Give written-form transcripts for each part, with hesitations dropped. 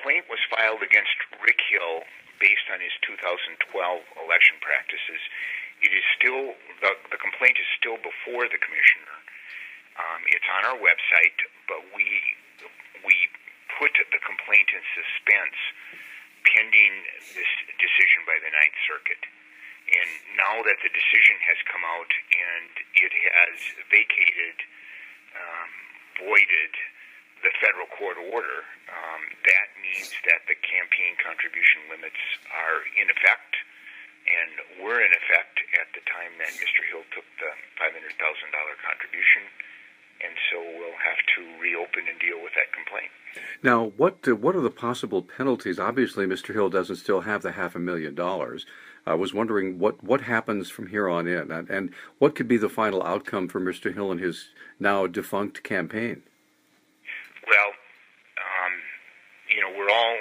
complaint was filed against Rick Hill based on his 2012 election practices. It is still, the complaint is still before the commissioner. It's on our website, but we put the complaint in suspense pending this decision by the Ninth Circuit. And now that the decision has come out and it has vacated, voided the federal court order, that means that the campaign contribution limits are in effect and were in effect at the time that Mr. Hill took the $500,000 contribution, and so we'll have to reopen and deal with that complaint. Now, what are the possible penalties? Obviously, Mr. Hill doesn't still have the $500,000. I was wondering what happens from here on in, and what could be the final outcome for Mr. Hill and his now defunct campaign? Well, we're all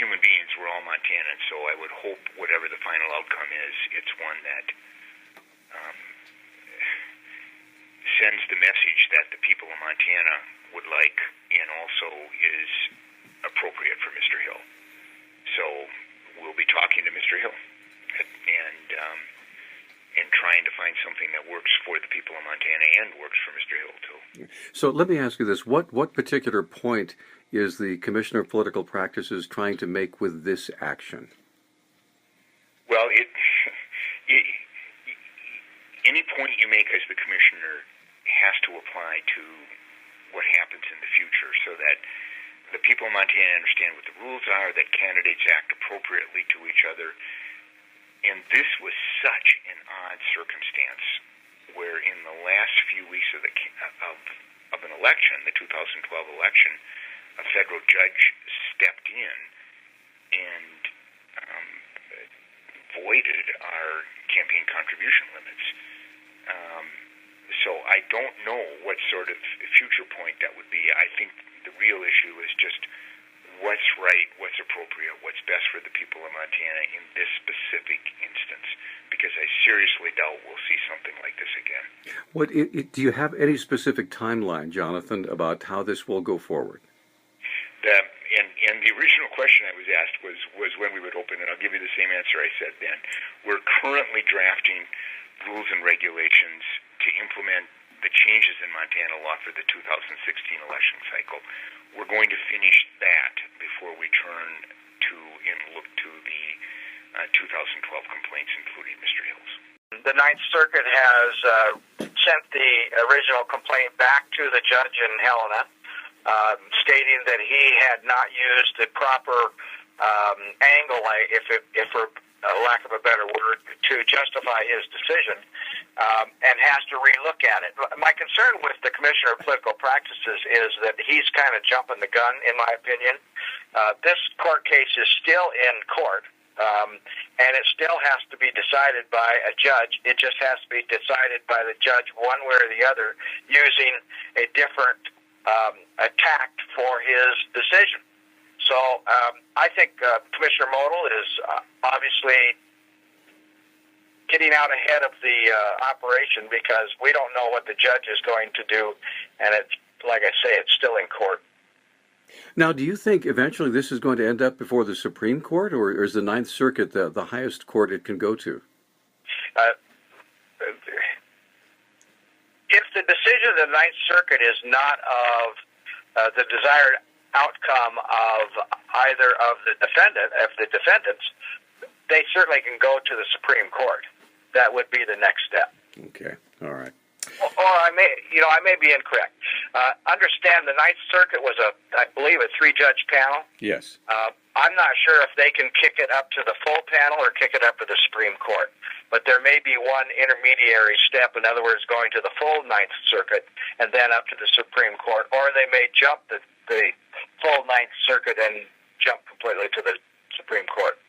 human beings, we're all Montanans, so I would hope whatever the final outcome is, it's one that sends the message that the people of Montana would like and also is appropriate for Mr. Hill. So we'll be talking to Mr. Hill and trying to find something that works for the people of Montana and works for Mr. Hill too. So let me ask you this: what particular point is the Commissioner of Political Practices trying to make with this action? Well, any point you make as the commissioner has to apply to what happens in the future so that the people of Montana understand what the rules are, that candidates act appropriately to each other. And this was such an odd circumstance where in the last few weeks of an election, the 2012 election, a federal judge stepped in and voided our campaign contribution limits. So I don't know what sort of future point that would be. I think the real issue is just what's right, what's appropriate, what's best for the people of Montana in this specific instance, because I seriously doubt we'll see something like this again. Do you have any specific timeline, Jonathan, about how this will go forward? And the original question I was asked was when we would open, and I'll give you the same answer I said then. We're currently drafting rules and regulations to implement the changes in Montana law for the 2016 election cycle. We're going to finish that before we turn to and look to the 2012 complaints, including Mr. Hill's. The Ninth Circuit has sent the original complaint back to the judge in Helena, stating that he had not used the proper angle, if for lack of a better word, to justify his decision, and has to relook at it. My concern with the Commissioner of Political Practices is that he's kind of jumping the gun, in my opinion. This court case is still in court, and it still has to be decided by a judge. It just has to be decided by the judge one way or the other, using a different tact for his decision. So I think Commissioner Motl is obviously getting out ahead of the operation because we don't know what the judge is going to do, and it's, like I say, it's still in court. Now, do you think eventually this is going to end up before the Supreme Court, or is the Ninth Circuit the highest court it can go to? If the decision of the Ninth Circuit is not of the desired outcome of either of the defendants, they certainly can go to the Supreme Court. That would be the next step. Okay, all right. Or I may be incorrect. Understand the Ninth Circuit was I believe, a 3-judge panel. Yes. I'm not sure if they can kick it up to the full panel or kick it up to the Supreme Court. But there may be one intermediary step, in other words, going to the full Ninth Circuit and then up to the Supreme Court, or they may jump the full Ninth Circuit and jump completely to the Supreme Court.